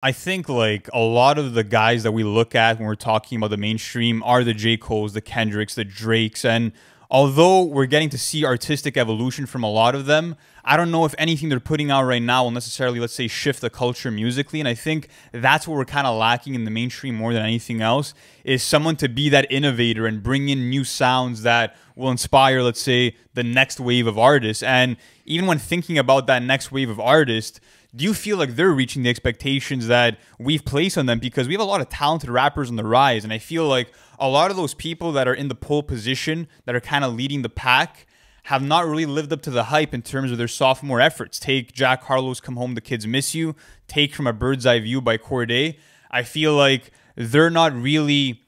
I think like a lot of the guys that we look at when we're talking about the mainstream are the J. Coles, the Kendricks, the Drakes. And although we're getting to see artistic evolution from a lot of them, I don't know if anything they're putting out right now will necessarily, let's say, shift the culture musically. And I think that's what we're kind of lacking in the mainstream more than anything else, is someone to be that innovator and bring in new sounds that will inspire, let's say, the next wave of artists. And even when thinking about that next wave of artists, do you feel like they're reaching the expectations that we've placed on them? Because we have a lot of talented rappers on the rise, and I feel like a lot of those people that are in the pole position, that are kind of leading the pack, have not really lived up to the hype in terms of their sophomore efforts. Take Jack Harlow's Come Home, the Kids Miss You. Take From a Bird's Eye View by Corday. I feel like they're not really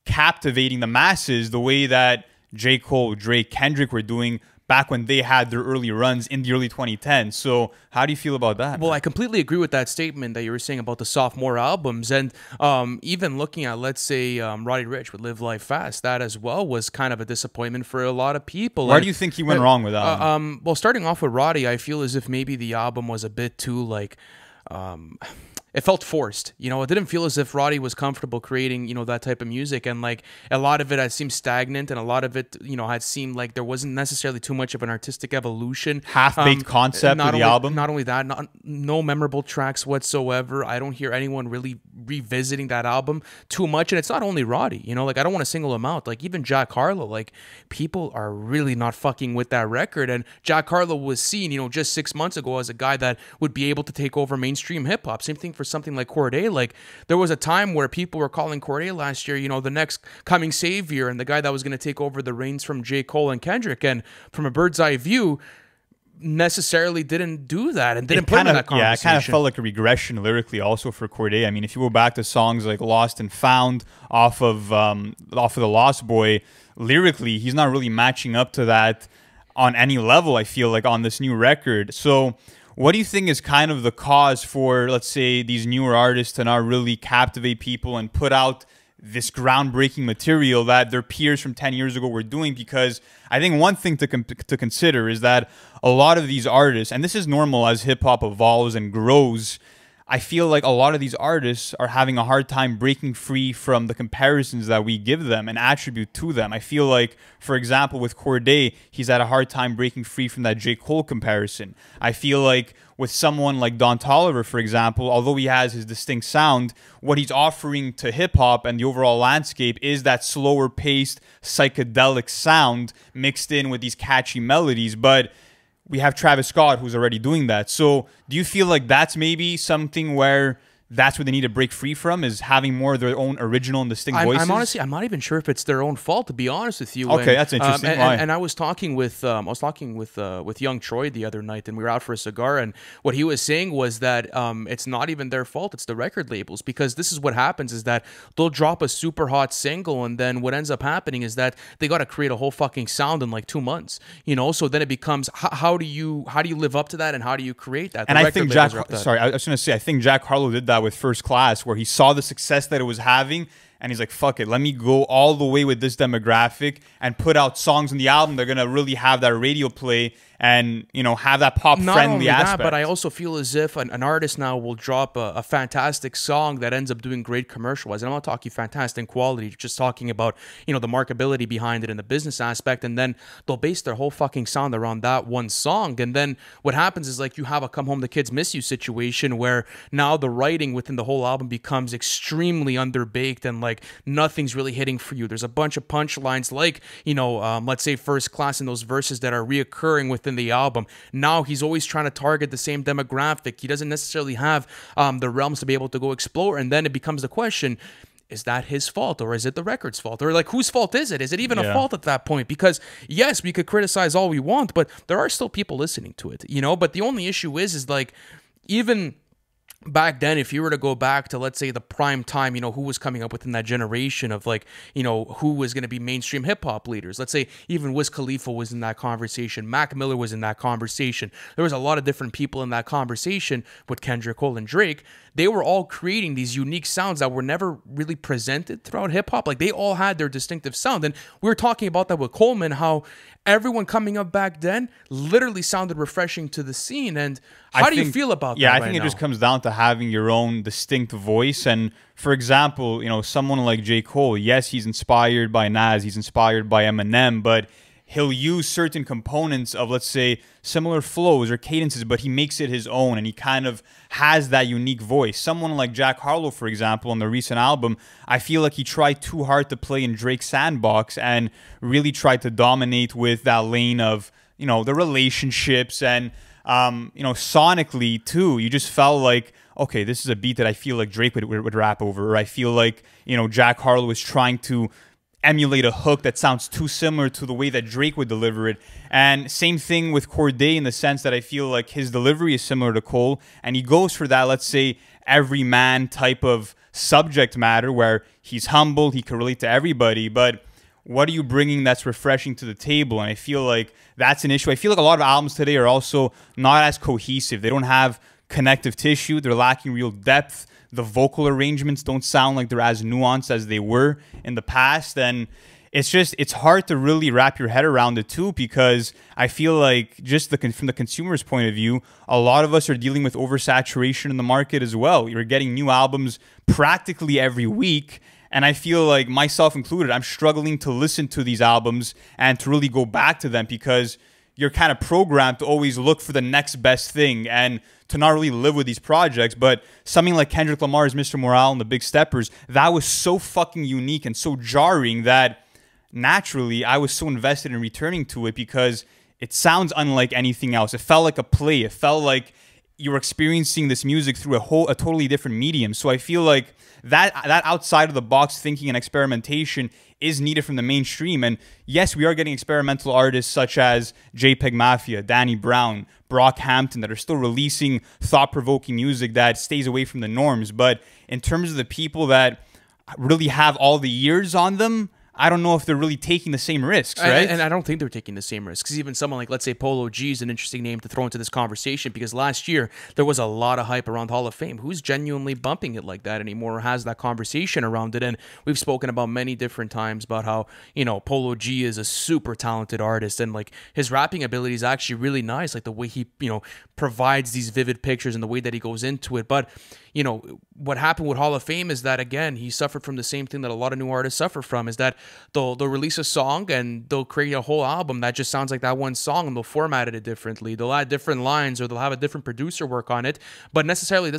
captivating the masses the way that J. Cole, Drake, Kendrick were doing back when they had their early runs in the early 2010s. So how do you feel about that? Well, I completely agree with that statement that you were saying about the sophomore albums. And even looking at, let's say, Roddy Ricch with Live Life Fast, that as well was kind of a disappointment for a lot of people. Why do you think he went wrong with that? Well, starting off with Roddy, I feel as if maybe the album was a bit too, like... it felt forced. You know, it didn't feel as if Roddy was comfortable creating, you know, that type of music. And like a lot of it had seemed stagnant, and a lot of it, you know, had seemed like there wasn't necessarily too much of an artistic evolution. Half-baked concept of the album. Not only that, no memorable tracks whatsoever. I don't hear anyone really revisiting that album too much. And it's not only Roddy, you know, like I don't want to single him out. Like even Jack Harlow, like people are really not fucking with that record. And Jack Harlow was seen, you know, just 6 months ago as a guy that would be able to take over mainstream hip hop. Same thing for something like Corday. Like there was a time where people were calling Corday last year, you know, the next coming savior and the guy that was going to take over the reins from J. Cole and Kendrick. And From a Bird's Eye View necessarily didn't do that and didn't put him in that conversation. Yeah, it kind of felt like a regression lyrically also for Corday. I mean, if you go back to songs like Lost and Found off of the Lost Boy, lyrically, he's not really matching up to that on any level, I feel like, on this new record. So what do you think is kind of the cause for, let's say, these newer artists to not really captivate people and put out this groundbreaking material that their peers from 10 years ago were doing? Because I think one thing to consider is that a lot of these artists, and this is normal as hip-hop evolves and grows, I feel like a lot of these artists are having a hard time breaking free from the comparisons that we give them and attribute to them. I feel like, for example, with Corday, he's had a hard time breaking free from that J. Cole comparison. I feel like with someone like Don Toliver, for example, although he has his distinct sound, what he's offering to hip-hop and the overall landscape is that slower-paced, psychedelic sound mixed in with these catchy melodies. But we have Travis Scott, who's already doing that. So do you feel like that's maybe something where that's what they need to break free from, is having more of their own original and distinct voices? I'm not even sure if it's their own fault, to be honest with you. Okay, that's interesting. Why? And I was talking with young Troy the other night, and we were out for a cigar, and what he was saying was that it's not even their fault, it's the record labels, because this is what happens, is that they'll drop a super hot single, and then what ends up happening is that they got to create a whole fucking sound in like 2 months, you know. So then it becomes how do you live up to that, and how do you create that? And I think I was going to say, I think Jack Harlow did that with First Class, where he saw the success that it was having, and he's like, fuck it, let me go all the way with this demographic and put out songs on the album that are going to really have that radio play and, you know, have that pop-friendly aspect. But I also feel as if an artist now will drop a fantastic song that ends up doing great commercial-wise. And I'm not talking fantastic quality, just talking about, you know, the marketability behind it and the business aspect. And then they'll base their whole fucking sound around that one song. And then what happens is, like, you have a Come Home, the Kids Miss You situation where now the writing within the whole album becomes extremely underbaked and, like, nothing's really hitting for you. There's a bunch of punchlines like, you know, let's say First Class and those verses that are reoccurring within the album. Now he's always trying to target the same demographic. He doesn't necessarily have the realms to be able to go explore. And then it becomes the question, is that his fault, or is it the record's fault? Or like, whose fault is it? Is it even a fault at that point? Because yes, we could criticize all we want, but there are still people listening to it, you know? But the only issue is like, even back then, if you were to go back to, let's say, the prime time, you know, who was coming up within that generation of, like, you know, who was going to be mainstream hip-hop leaders. Let's say even Wiz Khalifa was in that conversation. Mac Miller was in that conversation. There was a lot of different people in that conversation with Kendrick, Cole, and Drake they were all creating these unique sounds that were never really presented throughout hip hop. Like they all had their distinctive sound. And we were talking about that with Coleman, how everyone coming up back then literally sounded refreshing to the scene. And how do you feel about that? Yeah, I think it just comes down to having your own distinct voice. And for example, you know, someone like J. Cole, yes, he's inspired by Nas, he's inspired by Eminem, but he'll use certain components of, let's say, similar flows or cadences, but he makes it his own, and he kind of has that unique voice. Someone like Jack Harlow, for example, on the recent album, I feel like he tried too hard to play in Drake's sandbox and really tried to dominate with that lane of, you know, the relationships and, you know, sonically too. You just felt like, okay, this is a beat that I feel like Drake would rap over, or I feel like, you know, Jack Harlow is trying to emulate a hook that sounds too similar to the way that Drake would deliver it. And same thing with Cordae in the sense that I feel like his delivery is similar to Cole, and he goes for that, let's say, everyman type of subject matter where he's humble, he can relate to everybody, but what are you bringing that's refreshing to the table? And I feel like that's an issue. I feel like a lot of albums today are also not as cohesive. They don't have connective tissue. They're lacking real depth. The vocal arrangements don't sound like they're as nuanced as they were in the past. And it's hard to really wrap your head around it too, because I feel like just from the consumer's point of view, a lot of us are dealing with oversaturation in the market as well. You're getting new albums practically every week. And I feel like, myself included, I'm struggling to listen to these albums and to really go back to them, because you're kind of programmed to always look for the next best thing and to not really live with these projects. But something like Kendrick Lamar's Mr. Morale and the Big Steppers, that was so fucking unique and so jarring that naturally I was so invested in returning to it, because it sounds unlike anything else. It felt like a play. It felt like you were experiencing this music through a totally different medium. So I feel like that outside of the box thinking and experimentation is needed from the mainstream. And yes, we are getting experimental artists such as JPEG Mafia, Danny Brown, Brockhampton that are still releasing thought-provoking music that stays away from the norms. But in terms of the people that really have all the years on them, I don't know if they're really taking the same risks, right? And I don't think they're taking the same risks. Because even someone like, let's say, Polo G is an interesting name to throw into this conversation, because last year there was a lot of hype around Hall of Fame. Who's genuinely bumping it like that anymore, or has that conversation around it? And we've spoken about many different times about how, you know, Polo G is a super talented artist, and like his rapping ability is actually really nice, like the way he, you know, provides these vivid pictures and the way that he goes into it. But you know, what happened with Hall of Fame is that, again, he suffered from the same thing that a lot of new artists suffer from, is that they'll release a song and they'll create a whole album that just sounds like that one song, and they'll format it differently. They'll add different lines, or they'll have a different producer work on it, but necessarily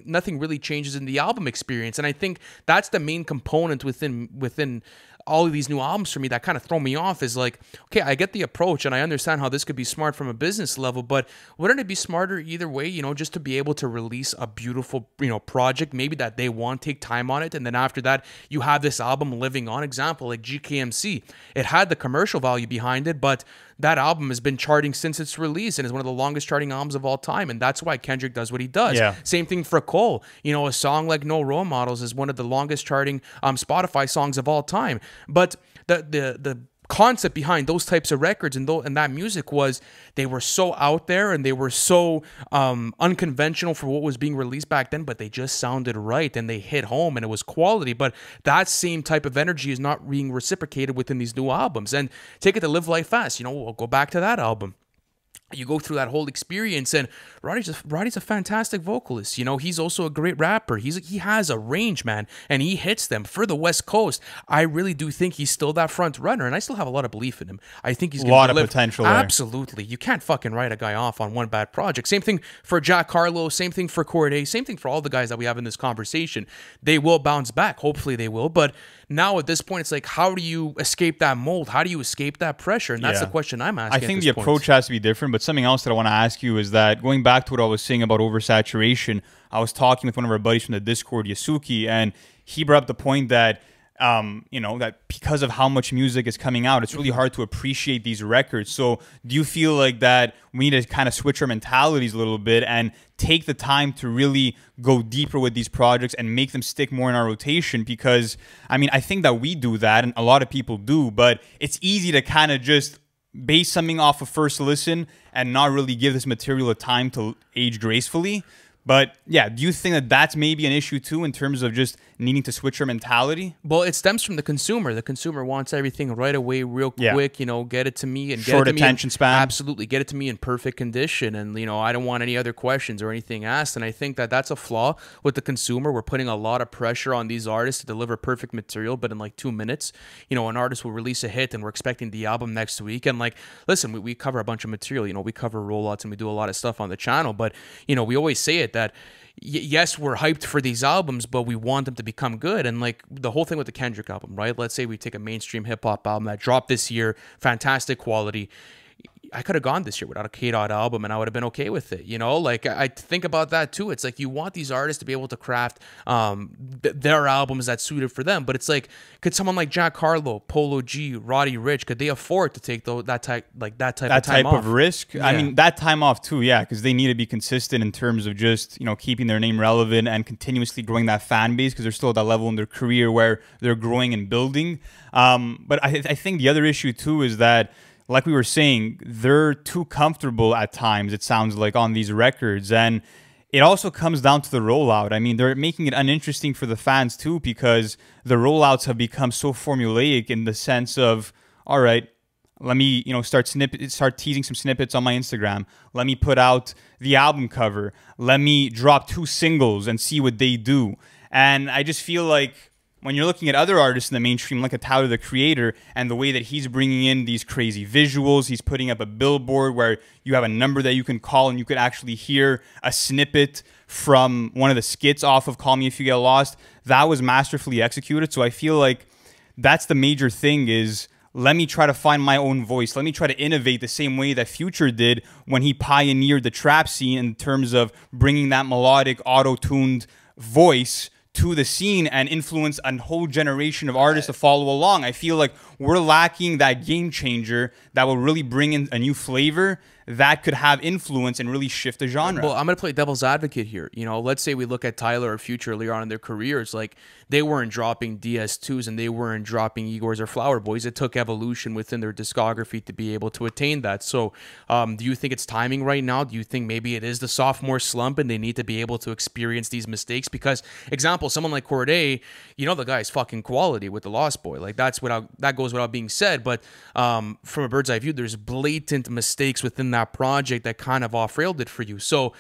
nothing really changes in the album experience. And I think that's the main component within all of these new albums for me that kind of throw me off, is like, okay, I get the approach and I understand how this could be smart from a business level, but wouldn't it be smarter either way, you know, just to be able to release a beautiful, you know, project, maybe that they want, take time on it, and then after that you have this album living on. Example like GKMC, it had the commercial value behind it, but that album has been charting since its release and is one of the longest charting albums of all time. And that's why Kendrick does what he does. Yeah. Same thing for Cole. You know, a song like No Role Models is one of the longest charting Spotify songs of all time. But the concept behind those types of records and that music was they were so out there and they were so unconventional for what was being released back then, but they just sounded right and they hit home and it was quality. But that same type of energy is not being reciprocated within these new albums. And take it to Live Life Fast, you know, we'll go back to that album. You go through that whole experience, and Roddy's a fantastic vocalist. You know, he's also a great rapper. He has a range, man, and he hits them. For the West Coast, I really do think he's still that front runner, and I still have a lot of belief in him. I think he's a lot of potential there. Absolutely. You can't fucking write a guy off on one bad project. Same thing for Jack Harlow, same thing for Cordae, same thing for all the guys that we have in this conversation. They will bounce back. Hopefully they will, but now at this point, it's like, how do you escape that mold? How do you escape that pressure? And that's the question I'm asking. I think the approach has to be different, but something else that I want to ask you is that, going back to what I was saying about oversaturation, I was talking with one of our buddies from the Discord, Yasuki, and he brought up the point that you know, that because of how much music is coming out, it's really hard to appreciate these records. So do you feel like that we need to kind of switch our mentalities a little bit and take the time to really go deeper with these projects and make them stick more in our rotation? Because, I mean, I think that we do that and a lot of people do, but it's easy to kind of just base something off of first listen and not really give this material a time to age gracefully. But yeah, do you think that that's maybe an issue too in terms of just needing to switch your mentality? Well, it stems from the consumer. The consumer wants everything right away, real quick. You know, get it to me and short get it to attention span. Absolutely, get it to me in perfect condition, and you know, I don't want any other questions or anything asked. And I think that that's a flaw with the consumer. We're putting a lot of pressure on these artists to deliver perfect material, but in like 2 minutes, you know, an artist will release a hit, and we're expecting the album next week. And like, listen, we cover a bunch of material. You know, we cover rollouts and we do a lot of stuff on the channel, but you know, we always say it that. Yes, we're hyped for these albums, but we want them to become good. And like the whole thing with the Kendrick album, right? Let's say we take a mainstream hip hop album that dropped this year, fantastic quality. I could have gone this year without a K-Dot album and I would have been okay with it, you know? Like, I think about that too. It's like you want these artists to be able to craft their albums that's suited for them, but it's like, could someone like Jack Harlow, Polo G, Roddy Ricch, could they afford to take that type of risk? Yeah. I mean, that time off too, yeah, because they need to be consistent in terms of just, you know, keeping their name relevant and continuously growing that fan base because they're still at that level in their career where they're growing and building. But I think the other issue too is that, like we were saying, they're too comfortable at times, it sounds like, on these records. And it also comes down to the rollout. I mean, they're making it uninteresting for the fans too because the rollouts have become so formulaic in the sense of, all right, let me, you know, start teasing some snippets on my Instagram. Let me put out the album cover. Let me drop 2 singles and see what they do. And I just feel like when you're looking at other artists in the mainstream, like a Tyler, the Creator, and the way that he's bringing in these crazy visuals, he's putting up a billboard where you have a number that you can call and you could actually hear a snippet from one of the skits off of Call Me If You Get Lost. That was masterfully executed. So I feel like that's the major thing is, let me try to find my own voice. Let me try to innovate the same way that Future did when he pioneered the trap scene in terms of bringing that melodic, auto-tuned voice to the scene and influence a whole generation of artists to follow along. I feel like we're lacking that game changer that will really bring in a new flavor that could have influence and really shift the genre. Well, I'm going to play devil's advocate here. You know, let's say we look at Tyler or Future earlier on in their careers. Like, they weren't dropping DS2s and they weren't dropping Igors or Flower Boys. It took evolution within their discography to be able to attain that. So, do you think it's timing right now? Do you think maybe it is the sophomore slump and they need to be able to experience these mistakes? Because, example, someone like Corday, you know, the guy's fucking quality with the Lost Boy. Like, that goes without being said. But from a bird's eye view, there's blatant mistakes within that project that kind of off-railed it for you. So,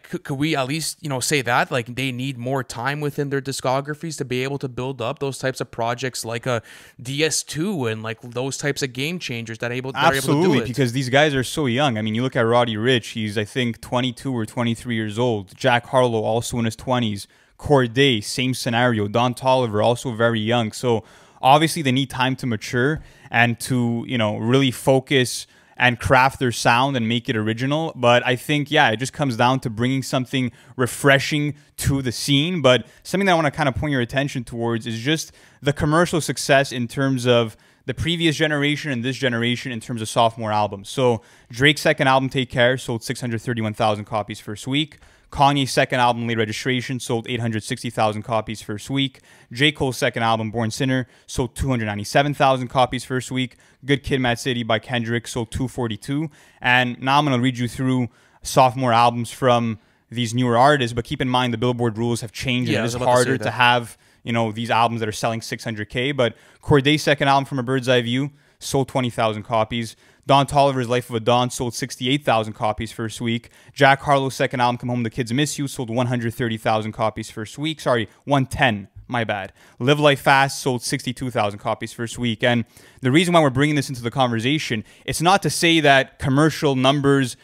could we at least, you know, say that like they need more time within their discographies to be able to build up those types of projects like a DS2 and like those types of game changers that are able to do it? Because these guys are so young. I mean, you look at Roddy Ricch, he's I think 22 or 23 years old. Jack Harlow also in his 20s. Corday, same scenario. Don Toliver, also very young. So obviously they need time to mature and to, you know, really focus and craft their sound and make it original. But I think, yeah, it just comes down to bringing something refreshing to the scene. But something that I want to kind of point your attention towards is just the commercial success in terms of the previous generation and this generation in terms of sophomore albums. So Drake's second album, Take Care, sold 631,000 copies first week. Kanye's second album, Late Registration, sold 860,000 copies first week. J. Cole's second album, Born Sinner, sold 297,000 copies first week. Good Kid, Mad City by Kendrick sold 242. And now I'm going to read you through sophomore albums from these newer artists, but keep in mind the Billboard rules have changed and it is harder to have, you know, these albums that are selling 600K. But Corday's second album, From a Bird's Eye View, sold 20,000 copies. Don Toliver's Life of a Don sold 68,000 copies first week. Jack Harlow's second album, Come Home, The Kids Miss You, sold 130,000 copies first week. Sorry, 110. My bad. Live Life Fast sold 62,000 copies first week. And the reason why we're bringing this into the conversation, it's not to say that commercial numbers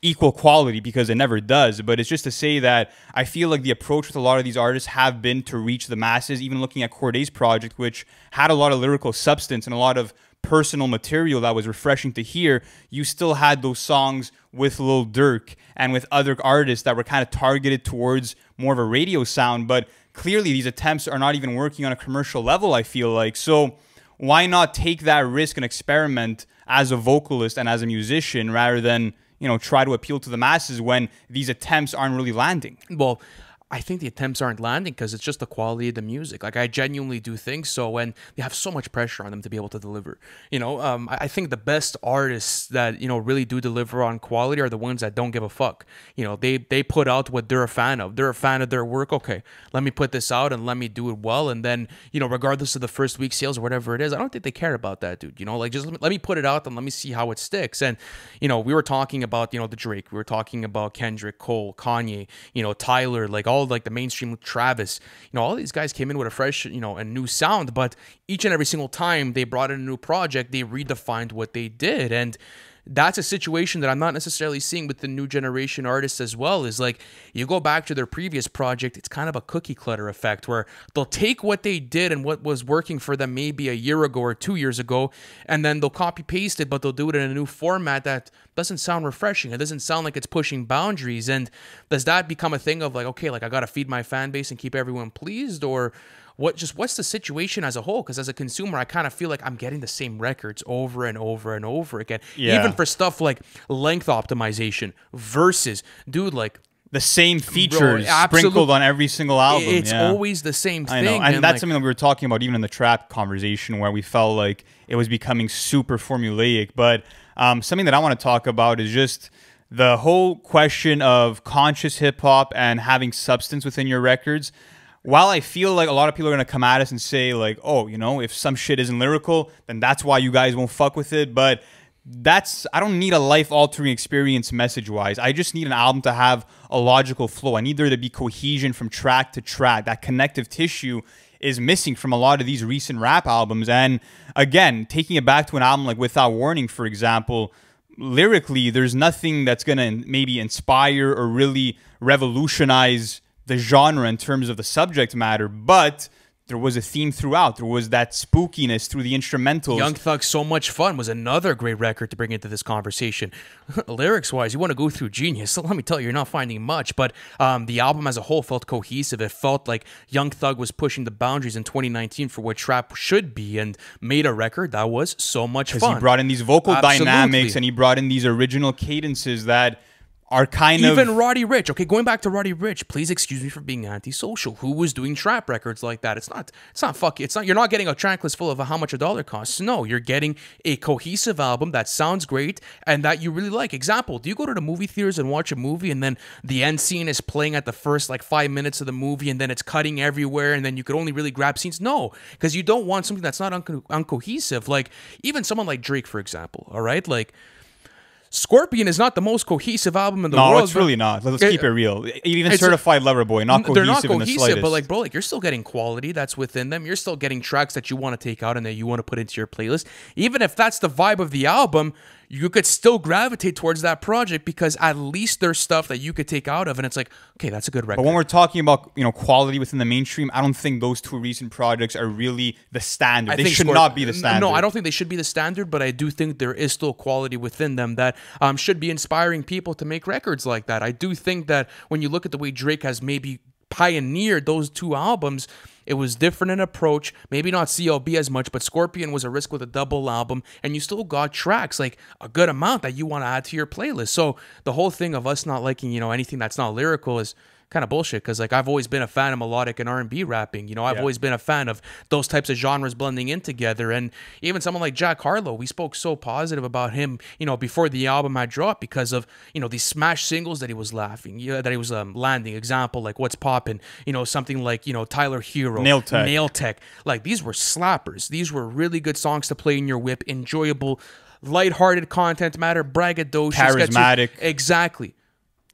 equal quality, because it never does, but it's just to say that I feel like the approach with a lot of these artists have been to reach the masses. Even looking at Corday's project, which had a lot of lyrical substance and a lot of personal material that was refreshing to hear, you still had those songs with Lil Durk and with other artists that were kind of targeted towards more of a radio sound. But clearly these attempts are not even working on a commercial level, I feel like. So why not take that risk and experiment as a vocalist and as a musician rather than, you know, try to appeal to the masses when these attempts aren't really landing? Well, I think the attempts aren't landing because it's just the quality of the music. Like I genuinely do think so, and they have so much pressure on them to be able to deliver. I think the best artists that really do deliver on quality are the ones that don't give a fuck. They put out what they're a fan of. They're a fan of their work. Okay, let me put this out and let me do it well, and then regardless of the first week sales or whatever it is, I don't think they care about that, dude. Like just let me put it out and let me see how it sticks. And we were talking about the Drake, we were talking about Kendrick, Cole, Kanye, Tyler, like all like the mainstream, Travis, all these guys came in with a fresh, a new sound, but each and every single time they brought in a new project, they redefined what they did. And that's a situation that I'm not necessarily seeing with the new generation artists as well. Is like you go back to their previous project, it's kind of a cookie clutter effect where they'll take what they did and what was working for them maybe a year ago or 2 years ago, and then they'll copy paste it, but they'll do it in a new format that doesn't sound refreshing. It doesn't sound like it's pushing boundaries. And does that become a thing of like, okay, like I got to feed my fan base and keep everyone pleased, or what's the situation as a whole? Because as a consumer, I kind of feel like I'm getting the same records over and over and over again. Yeah. Even for stuff like length optimization versus, dude, like the same features sprinkled on every single album. It's always the same thing. I know. And that's something that we were talking about even in the trap conversation, where we felt like it was becoming super formulaic. But something that I want to talk about is just the whole question of conscious hip-hop and having substance within your records. While I feel like a lot of people are going to come at us and say like, oh, if some shit isn't lyrical, then that's why you guys won't fuck with it. But I don't need a life-altering experience message-wise. I just need an album to have a logical flow. I need there to be cohesion from track to track. That connective tissue is missing from a lot of these recent rap albums. And again, taking it back to an album like Without Warning, for example, lyrically, there's nothing that's going to maybe inspire or really revolutionize the genre in terms of the subject matter, but there was a theme throughout. There was that spookiness through the instrumentals. Young Thug's So Much Fun was another great record to bring into this conversation. Lyrics-wise, you want to go through Genius, so let me tell you, you're not finding much, but the album as a whole felt cohesive. It felt like Young Thug was pushing the boundaries in 2019 for what trap should be, and made a record that was so much fun. Because he brought in these vocal dynamics, and he brought in these original cadences that are even Roddy Ricch. Okay, going back to Roddy Ricch, please excuse me for being antisocial. Who was doing trap records like that? It's not. You're not getting a track list full of how much a dollar costs. No, you're getting a cohesive album that sounds great and that you really like. Example: do you go to the movie theaters and watch a movie, and then the end scene is playing at the first 5 minutes of the movie, and then it's cutting everywhere, and then you could only really grab scenes? No, because you don't want something that's not uncohesive. Like even someone like Drake, for example. All right, like Scorpion is not the most cohesive album in the world. No, it's really not. Let's keep it real. Even Certified Lover Boy, not cohesive. They're not in the slightest. But bro, you're still getting quality that's within them. You're still getting tracks that you want to take out and that you want to put into your playlist. Even if that's the vibe of the album, you could still gravitate towards that project because at least there's stuff that you could take out of, and it's like, okay, that's a good record. But when we're talking about quality within the mainstream, I don't think those two recent projects are really the standard. They should not be the standard. No, I don't think they should be the standard, but I do think there is still quality within them that should be inspiring people to make records like that. I do think that when you look at the way Drake has maybe pioneered those two albums, it was different in approach, maybe not CLB as much, but Scorpion was a risk with a double album, and you still got tracks, like a good amount that you want to add to your playlist. So the whole thing of us not liking, anything that's not lyrical is kind of bullshit, because I've always been a fan of melodic and R&B rapping. I've always been a fan of those types of genres blending in together. And even someone like Jack Harlow, we spoke so positive about him, before the album had dropped because of, these smash singles that he was landing. Example, like What's Poppin', something like, Tyler Hero, Nail Tech. Like, these were slappers. These were really good songs to play in your whip, enjoyable, lighthearted content matter, braggadocious. Charismatic. Exactly.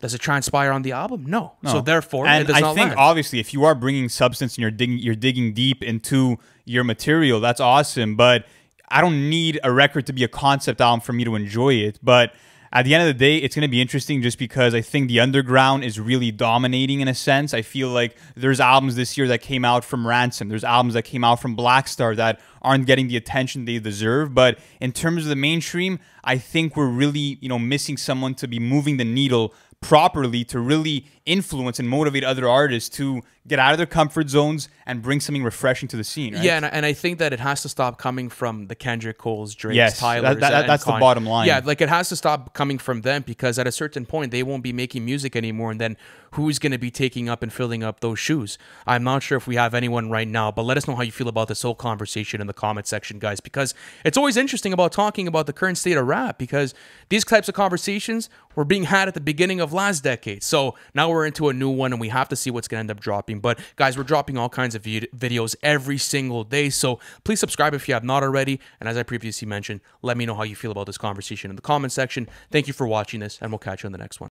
Does it transpire on the album? No. So therefore, and it does not land. Obviously, if you are bringing substance and you're digging deep into your material, that's awesome. But I don't need a record to be a concept album for me to enjoy it. But at the end of the day, it's going to be interesting just because I think the underground is really dominating in a sense. I feel like there's albums this year that came out from Ransom. There's albums that came out from Black Star that aren't getting the attention they deserve. But in terms of the mainstream, I think we're really, missing someone to be moving the needle properly to really influence and motivate other artists to get out of their comfort zones and bring something refreshing to the scene, right? Yeah, and I think that it has to stop coming from the Kendrick Coles, Drake's, Yes, Tyler's, that's the Kanye. bottom line. Yeah, like it has to stop coming from them, because at a certain point they won't be making music anymore, and then who's going to be taking up and filling up those shoes? I'm not sure if we have anyone right now, but let us know how you feel about this whole conversation in the comment section, guys, because it's always interesting about talking about the current state of rap, because these types of conversations were being had at the beginning of last decade. So now we're into a new one, and we have to see what's going to end up dropping. But guys, we're dropping all kinds of videos every single day, so please subscribe if you have not already. And as I previously mentioned, let me know how you feel about this conversation in the comment section. Thank you for watching this, and we'll catch you on the next one.